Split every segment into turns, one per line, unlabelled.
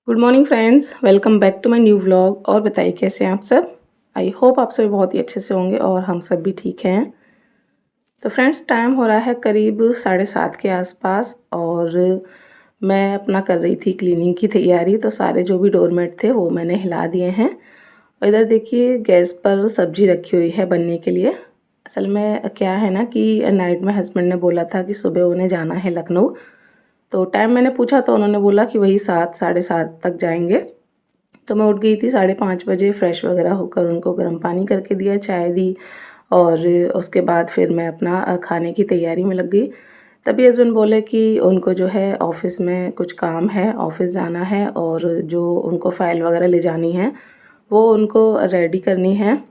Good morning friends, welcome back to my new vlog. और बताइए कैसे हैं आप सब। आई होप आप सभी बहुत ही अच्छे से होंगे और हम सब भी ठीक हैं। तो फ्रेंड्स, टाइम हो रहा है करीब 7:30 के आसपास और मैं अपना कर रही थी क्लीनिंग की तैयारी। तो सारे जो भी डोरमेट थे वो मैंने हिला दिए हैं। और इधर देखिए गैस पर सब्जी रखी हुई है बनने के लिए। असल में क्या है ना कि नाइट में हस्बैंड ने बोला था कि सुबह उन्हें जाना है लखनऊ। तो टाइम मैंने पूछा तो उन्होंने बोला कि वही 7 साढ़े 7 तक जाएंगे। तो मैं उठ गई थी 5:30 बजे, फ्रेश वगैरह होकर उनको गर्म पानी करके दिया, चाय दी और उसके बाद फिर मैं अपना खाने की तैयारी में लग गई। तभी हस्बैंड बोले कि उनको जो है ऑफ़िस में कुछ काम है, ऑफ़िस जाना है और जो उनको फ़ाइल वगैरह ले जानी है वो उनको रेडी करनी है।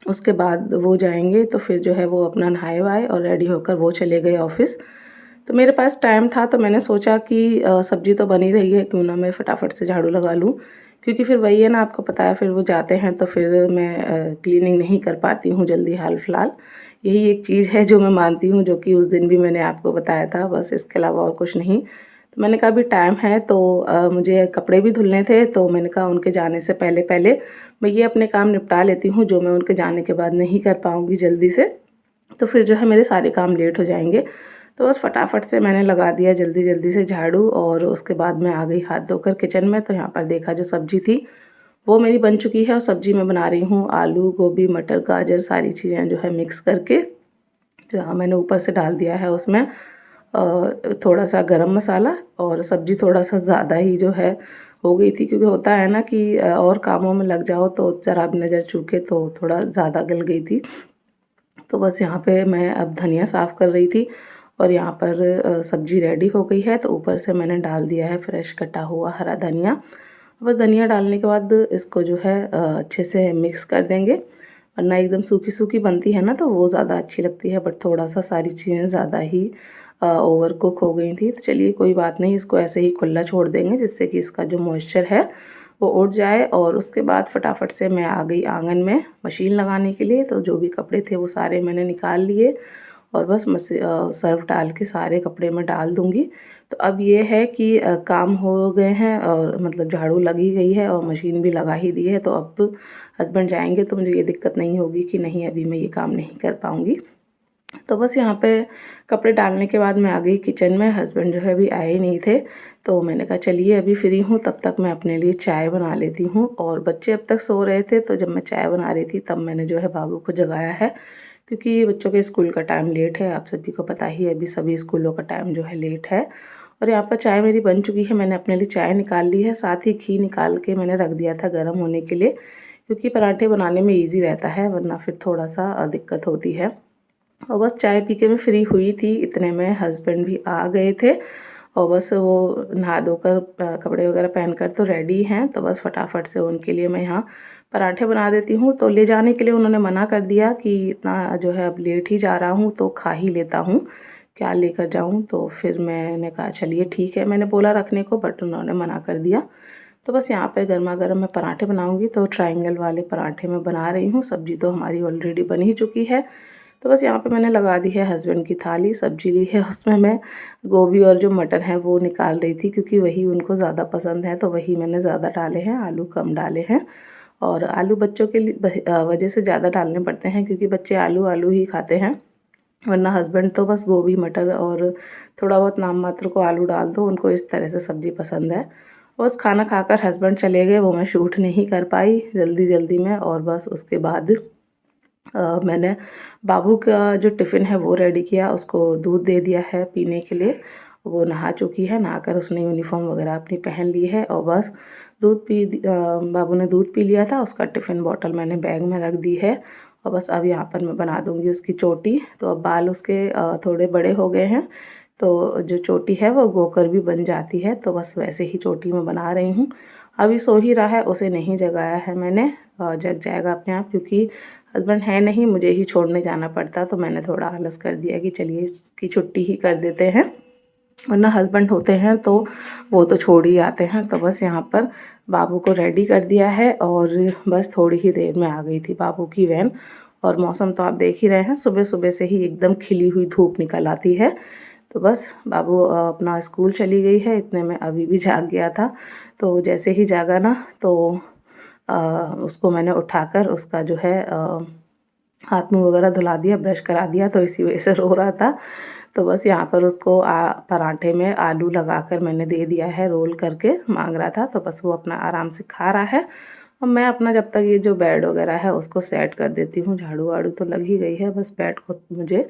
उसके बाद वो जाएँगे तो फिर जो है वो अपना नहाए-वहाए और रेडी होकर वो चले गए ऑफ़िस। तो मेरे पास टाइम था तो मैंने सोचा कि सब्ज़ी तो बन ही रही है, क्यों ना मैं फटाफट से झाड़ू लगा लूँ। क्योंकि फिर वही है ना, आपको पता है फिर वो जाते हैं तो फिर मैं क्लीनिंग नहीं कर पाती हूँ जल्दी हाल-फिलहाल। यही एक चीज़ है जो मैं मानती हूँ, जो कि उस दिन भी मैंने आपको बताया था, बस इसके अलावा और कुछ नहीं। तो मैंने कहा अभी टाइम है तो मुझे कपड़े भी धुलने थे, तो मैंने कहा उनके जाने से पहले-पहले मैं ये अपने काम निपटा लेती हूँ जो मैं उनके जाने के बाद नहीं कर पाऊँगी जल्दी से। तो फिर जो है मेरे सारे काम लेट हो जाएँगे। तो बस फटाफट से मैंने लगा दिया जल्दी-जल्दी से झाड़ू और उसके बाद मैं आ गई हाथ धोकर किचन में। तो यहाँ पर देखा जो सब्ज़ी थी वो मेरी बन चुकी है और सब्ज़ी मैं बना रही हूँ आलू, गोभी, मटर, गाजर सारी चीज़ें जो है मिक्स करके। तो यहाँ मैंने ऊपर से डाल दिया है उसमें थोड़ा-सा गरम मसाला और सब्ज़ी थोड़ा-सा ज़्यादा ही जो है हो गई थी, क्योंकि होता है ना कि और कामों में लग जाओ तो ज़रा भी नज़र चूके तो थोड़ा ज़्यादा गल गई थी। तो बस यहाँ पे मैं अब धनिया साफ़ कर रही थी और यहाँ पर सब्ज़ी रेडी हो गई है। तो ऊपर से मैंने डाल दिया है फ्रेश कटा हुआ हरा धनिया। बस धनिया डालने के बाद इसको जो है अच्छे से मिक्स कर देंगे, वरना एकदम सूखी-सूखी बनती है ना तो वो ज़्यादा अच्छी लगती है। बट थोड़ा-सा सारी चीज़ें ज़्यादा ही ओवर कुक हो गई थी। तो चलिए कोई बात नहीं, इसको ऐसे ही खुला छोड़ देंगे जिससे कि इसका जो मॉइस्चर है वो उड़ जाए। और उसके बाद फटाफट से मैं आ गई आंगन में मशीन लगाने के लिए। तो जो भी कपड़े थे वो सारे मैंने निकाल लिए और बस सर्फ़ डाल के सारे कपड़े मैं डाल दूँगी। तो अब ये है कि काम हो गए हैं और मतलब झाड़ू लग ही गई है और मशीन भी लगा ही दी है। तो अब हस्बैंड जाएँगे तो मुझे ये दिक्कत नहीं होगी कि नहीं अभी मैं ये काम नहीं कर पाऊँगी। तो बस यहाँ पे कपड़े डालने के बाद मैं आ गई किचन में। हस्बैंड जो है अभी आए ही नहीं थे, तो मैंने कहा चलिए अभी फ्री हूँ तब तक मैं अपने लिए चाय बना लेती हूँ। और बच्चे अब तक सो रहे थे, तो जब मैं चाय बना रही थी तब मैंने जो है बाबू को जगाया है, क्योंकि बच्चों के स्कूल का टाइम लेट है। आप सभी को पता ही है अभी सभी स्कूलों का टाइम जो है लेट है। और यहाँ पर चाय मेरी बन चुकी है, मैंने अपने लिए चाय निकाल ली है, साथ ही घी निकाल के मैंने रख दिया था गर्म होने के लिए, क्योंकि पराठे बनाने में ईज़ी रहता है, वरना फिर थोड़ा-सा दिक्कत होती है। और बस चाय पी के मैं फ्री हुई थी, इतने में हस्बैंड भी आ गए थे और बस वो नहा धोकर कपड़े वगैरह पहनकर तो रेडी हैं। तो बस फटाफट से उनके लिए मैं यहाँ पराठे बना देती हूँ। तो ले जाने के लिए उन्होंने मना कर दिया कि इतना जो है अब लेट ही जा रहा हूँ तो खा ही लेता हूँ, क्या लेकर जाऊँ। तो फिर मैंने कहा चलिए ठीक है, मैंने बोला रखने को बट उन्होंने मना कर दिया। तो बस यहाँ पे गर्मा-गर्म मैं पराठे बनाऊँगी, तो ट्रायंगल वाले पराठे मैं बना रही हूँ। सब्ज़ी तो हमारी ऑलरेडी बन ही चुकी है। तो बस यहाँ पे मैंने लगा दी है हस्बैंड की थाली, सब्ज़ी ली है, उसमें मैं गोभी और जो मटर है वो निकाल रही थी, क्योंकि वही उनको ज़्यादा पसंद है तो वही मैंने ज़्यादा डाले हैं, आलू कम डाले हैं। और आलू बच्चों के लिए वजह से ज़्यादा डालने पड़ते हैं, क्योंकि बच्चे आलू ही खाते हैं, वरना हस्बैंड तो बस गोभी मटर और थोड़ा बहुत नाम मात्र को आलू डाल दो, उनको इस तरह से सब्ज़ी पसंद है। बस खाना खाकर हस्बैंड चले गए, वो मैं शूट नहीं कर पाई जल्दी-जल्दी में। और बस उसके बाद मैंने बाबू का जो टिफ़िन है वो रेडी किया, उसको दूध दे दिया है पीने के लिए। वो नहा चुकी है, नहाकर उसने यूनिफ़ॉर्म वगैरह अपनी पहन ली है और बस बाबू ने दूध पी लिया था, उसका टिफ़िन बॉटल मैंने बैग में रख दी है। और बस अब यहाँ पर मैं बना दूँगी उसकी चोटी। तो अब बाल उसके थोड़े बड़े हो गए हैं, तो जो चोटी है वो गोकर भी बन जाती है, तो बस वैसे ही चोटी मैं बना रही हूँ। अभी सो ही रहा है, उसे नहीं जगाया है मैंने, जग जाएगा अपने आप, क्योंकि हस्बैंड है नहीं, मुझे ही छोड़ने जाना पड़ता। तो मैंने थोड़ा आलस कर दिया कि चलिए इसकी छुट्टी ही कर देते हैं, वरना हस्बैंड होते हैं तो वो तो छोड़ ही आते हैं। तो बस यहाँ पर बाबू को रेडी कर दिया है और बस थोड़ी ही देर में आ गई थी बाबू की वैन। और मौसम तो आप देख ही रहे हैं, सुबह-सुबह से ही एकदम खिली हुई धूप निकल आती है। तो बस बाबू अपना स्कूल चली गई है, इतने में अभी भी जाग गया था। तो जैसे ही जागा ना तो उसको मैंने उठाकर उसका जो है हाथ मुँह वगैरह धुला दिया, ब्रश करा दिया, तो इसी वजह से रो रहा था। तो बस यहाँ पर उसको पराठे में आलू लगाकर मैंने दे दिया है, रोल करके मांग रहा था, तो बस वो अपना आराम से खा रहा है। और मैं अपना जब तक ये जो बेड वगैरह है उसको सेट कर देती हूँ। झाड़ू वाड़ू तो लग ही गई है, बस बेड को मुझे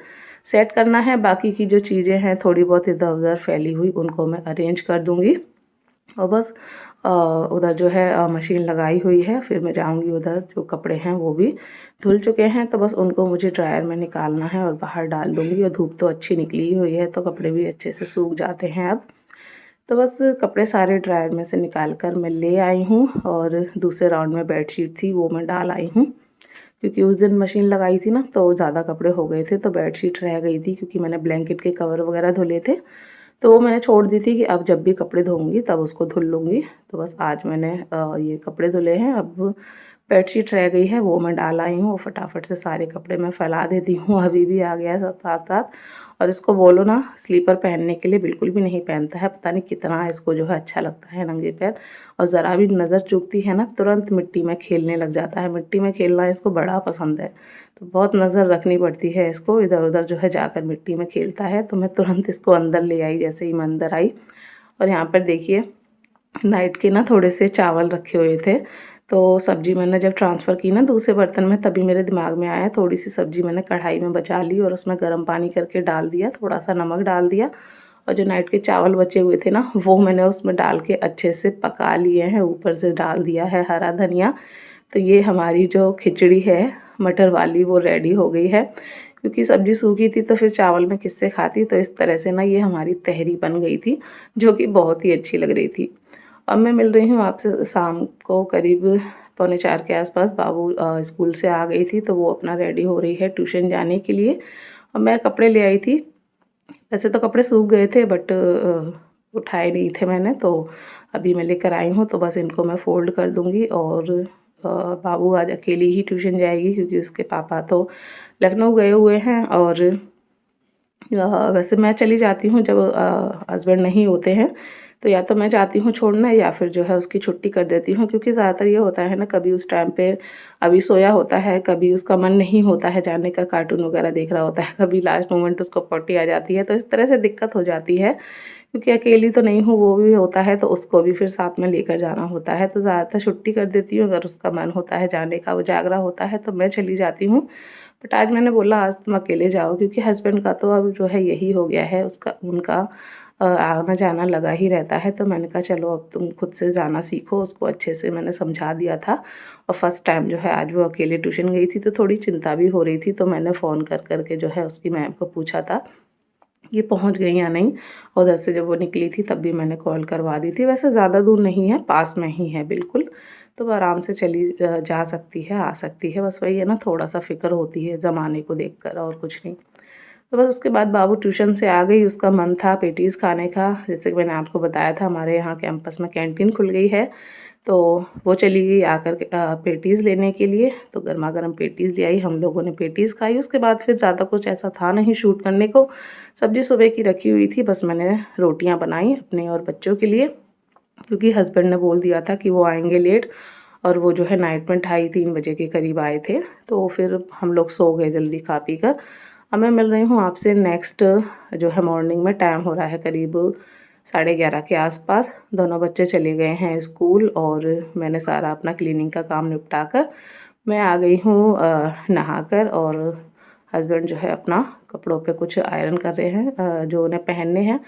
सेट करना है। बाकी की जो चीज़ें हैं थोड़ी बहुत इधर उधर फैली हुई उनको मैं अरेंज कर दूँगी। और बस उधर जो है मशीन लगाई हुई है, फिर मैं जाऊंगी उधर। जो कपड़े हैं वो भी धुल चुके हैं, तो बस उनको मुझे ड्रायर में निकालना है और बाहर डाल दूंगी। और धूप तो अच्छी निकली ही हुई है, तो कपड़े भी अच्छे से सूख जाते हैं अब। तो बस कपड़े सारे ड्रायर में से निकाल कर मैं ले आई हूँ। और दूसरे राउंड में बेडशीट थी वो मैं डाल आई हूँ, क्योंकि उस दिन मशीन लगाई थी ना तो ज़्यादा कपड़े हो गए थे, तो बेडशीट रह गई थी, क्योंकि मैंने ब्लैंकेट के कवर वगैरह धुले थे। तो वो मैंने छोड़ दी थी कि अब जब भी कपड़े धोऊँगी तब उसको धुल लूँगी। तो बस आज मैंने ये कपड़े धुले हैं। अब बेडशीट रह गई है वो मैं डाल आई हूँ, और फटाफट से सारे कपड़े मैं फैला देती हूँ। अभी भी आ गया है साथ-साथ। और इसको बोलो ना स्लीपर पहनने के लिए, बिल्कुल भी नहीं पहनता है। पता नहीं कितना इसको जो है अच्छा लगता है नंगे पैर। और ज़रा भी नज़र चूकती है ना तुरंत मिट्टी में खेलने लग जाता है। मिट्टी में खेलना इसको बड़ा पसंद है, तो बहुत नज़र रखनी पड़ती है इसको। इधर-उधर जो है जाकर मिट्टी में खेलता है, तो मैं तुरंत इसको अंदर ले आई जैसे ही मैं अंदर आई। और यहाँ पर देखिए नाइट के ना थोड़े से चावल रखे हुए थे, तो सब्ज़ी मैंने जब ट्रांसफ़र की ना दूसरे बर्तन में, तभी मेरे दिमाग में आया, थोड़ी सी सब्ज़ी मैंने कढ़ाई में बचा ली और उसमें गर्म पानी करके डाल दिया, थोड़ा सा नमक डाल दिया। और जो नाइट के चावल बचे हुए थे ना वो मैंने उसमें डाल के अच्छे से पका लिए हैं। ऊपर से डाल दिया है हरा धनिया। तो ये हमारी जो खिचड़ी है मटर वाली वो रेडी हो गई है, क्योंकि सब्ज़ी सूखी थी तो फिर चावल में किससे खाती। तो इस तरह से ना ये हमारी तहरी बन गई थी, जो कि बहुत ही अच्छी लग रही थी। अब मैं मिल रही हूँ आपसे शाम को करीब 3:45 के आसपास। बाबू स्कूल से आ गई थी, तो वो अपना रेडी हो रही है ट्यूशन जाने के लिए। और मैं कपड़े ले आई थी। वैसे तो कपड़े सूख गए थे, बट उठाए नहीं थे मैंने, तो अभी मैं लेकर आई हूँ। तो बस इनको मैं फ़ोल्ड कर दूँगी। और बाबू आज अकेली ही ट्यूशन जाएगी, क्योंकि उसके पापा तो लखनऊ गए हुए हैं। और वैसे मैं चली जाती हूँ जब हस्बैंड नहीं होते हैं, तो या तो मैं जाती हूँ छोड़ने, या फिर जो है उसकी छुट्टी कर देती हूँ। क्योंकि ज़्यादातर ये होता है ना, कभी उस टाइम पे अभी सोया होता है, कभी उसका मन नहीं होता है जाने का, कार्टून वगैरह देख रहा होता है, कभी लास्ट मोमेंट उसको पॉटी आ जाती है, तो इस तरह से दिक्कत हो जाती है। क्योंकि अकेली तो नहीं हूँ, वो भी होता है, तो उसको भी फिर साथ में लेकर जाना होता है। तो ज़्यादातर छुट्टी कर देती हूँ। अगर उसका मन होता है जाने का, वो जाग रहा होता है, तो मैं चली जाती हूँ। बट आज मैंने बोला आज तुम अकेले जाओ, क्योंकि हस्बैंड का तो अब जो है यही हो गया है, उसका उनका आना जाना लगा ही रहता है। तो मैंने कहा चलो अब तुम खुद से जाना सीखो। उसको अच्छे से मैंने समझा दिया था। और फर्स्ट टाइम जो है आज वो अकेले ट्यूशन गई थी, तो थोड़ी चिंता भी हो रही थी। तो मैंने फ़ोन कर के जो है उसकी मैम को पूछा था ये पहुंच गई या नहीं। उधर से जब वो निकली थी तब भी मैंने कॉल करवा दी थी। वैसे ज़्यादा दूर नहीं है, पास में ही है बिल्कुल। तो वो आराम से चली जा सकती है, आ सकती है। बस वही है ना, थोड़ा-सा फ़िक्र होती है ज़माने को देखकर, और कुछ नहीं। तो बस उसके बाद बाबू ट्यूशन से आ गई, उसका मन था पेटीज़ खाने का। जैसे कि मैंने आपको बताया था, हमारे यहाँ कैंपस में कैंटीन खुल गई है, तो वो चली गई आकर के पेटीज़ लेने के लिए। तो गरमा-गरम पेटीज़ ले आई, हम लोगों ने पेटीज़ खाई। उसके बाद फिर ज़्यादा कुछ ऐसा था नहीं शूट करने को। सब्ज़ी सुबह की रखी हुई थी, बस मैंने रोटियाँ बनाई अपने और बच्चों के लिए, क्योंकि हस्बैंड ने बोल दिया था कि वो आएँगे लेट। और वो जो है नाइट में 2:30-3 बजे के करीब आए थे, तो फिर हम लोग सो गए जल्दी खा पी कर। अब मैं मिल रही हूँ आपसे नेक्स्ट जो है मॉर्निंग में। टाइम हो रहा है करीब 11:30 के आसपास। दोनों बच्चे चले गए हैं स्कूल, और मैंने सारा अपना क्लीनिंग का काम निपटा कर मैं आ गई हूँ नहाकर। और हस्बैंड जो है अपना कपड़ों पे कुछ आयरन कर रहे हैं जो उन्हें पहनने हैं।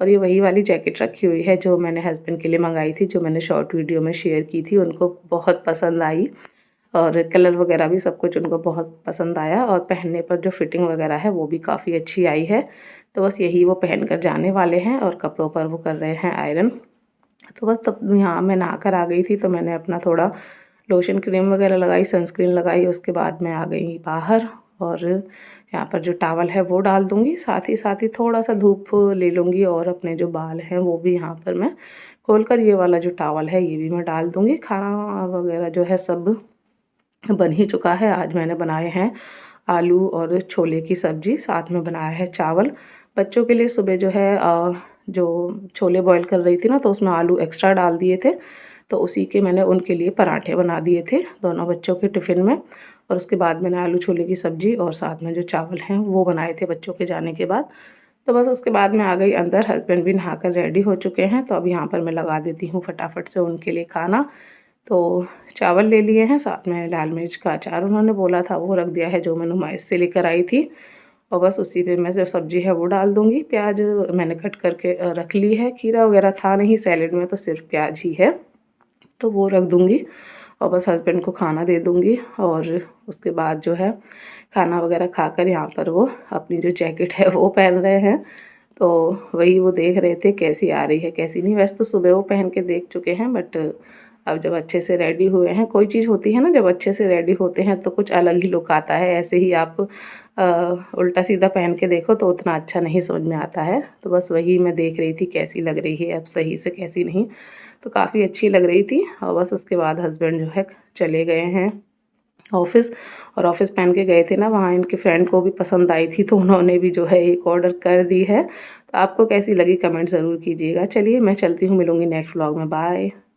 और ये वही वाली जैकेट रखी हुई है जो मैंने हस्बैंड के लिए मंगाई थी, जो मैंने शॉर्ट वीडियो में शेयर की थी। उनको बहुत पसंद आई, और कलर वगैरह भी सब कुछ उनको बहुत पसंद आया। और पहनने पर जो फिटिंग वगैरह है वो भी काफ़ी अच्छी आई है। तो बस यही वो पहन कर जाने वाले हैं, और कपड़ों पर वो कर रहे हैं आयरन। तो बस तब यहाँ मैं नहाकर आ गई थी, तो मैंने अपना थोड़ा लोशन क्रीम वगैरह लगाई, सनस्क्रीन लगाई। उसके बाद मैं आ गई बाहर, और यहाँ पर जो टॉवल है वो डाल दूँगी। साथ ही थोड़ा सा धूप ले लूँगी, और अपने जो बाल हैं वो भी यहाँ पर मैं खोलकर ये वाला जो टॉवल है ये भी मैं डाल दूँगी। खाना वगैरह जो है सब बन ही चुका है। आज मैंने बनाए हैं आलू और छोले की सब्ज़ी, साथ में बनाया है चावल। बच्चों के लिए सुबह जो है जो छोले बॉईल कर रही थी ना, तो उसमें आलू एक्स्ट्रा डाल दिए थे, तो उसी के मैंने उनके लिए पराठे बना दिए थे दोनों बच्चों के टिफ़िन में। और उसके बाद मैंने आलू छोले की सब्ज़ी और साथ में जो चावल हैं वो बनाए थे बच्चों के जाने के बाद। तो बस उसके बाद मैं आ गई अंदर, हस्बैंड भी नहाकर रेडी हो चुके हैं, तो अब यहाँ पर मैं लगा देती हूँ फटाफट से उनके लिए खाना। तो चावल ले लिए हैं, साथ में लाल मिर्च का अचार उन्होंने बोला था वो रख दिया है, जो मैं नुमाइश से लेकर आई थी। और बस उसी पे मैं जो सब्ज़ी है वो डाल दूँगी। प्याज मैंने कट करके रख ली है, खीरा वगैरह था नहीं सैलेड में, तो सिर्फ प्याज ही है, तो वो रख दूँगी और बस हस्बैंड को खाना दे दूँगी। और उसके बाद जो है खाना वगैरह खाकर यहाँ पर वो अपनी जो जैकेट है वो पहन रहे हैं, तो वही वो देख रहे थे कैसी आ रही है कैसी नहीं। वैसे तो सुबह वो पहन के देख चुके हैं, बट अब जब अच्छे से रेडी हुए हैं, कोई चीज़ होती है ना जब अच्छे से रेडी होते हैं तो कुछ अलग ही लुक आता है। ऐसे ही आप उल्टा सीधा पहन के देखो तो उतना अच्छा नहीं समझ में आता है। तो बस वही मैं देख रही थी कैसी लग रही है अब सही से कैसी नहीं, तो काफ़ी अच्छी लग रही थी। और बस उसके बाद हस्बैंड जो है चले गए हैं ऑफ़िस, और ऑफ़िस पहन के गए थे ना, वहाँ इनके फ्रेंड को भी पसंद आई थी, तो उन्होंने भी जो है एक ऑर्डर कर दी है। तो आपको कैसी लगी कमेंट ज़रूर कीजिएगा। चलिए मैं चलती हूँ, मिलूँगी नेक्स्ट व्लॉग में, बाय।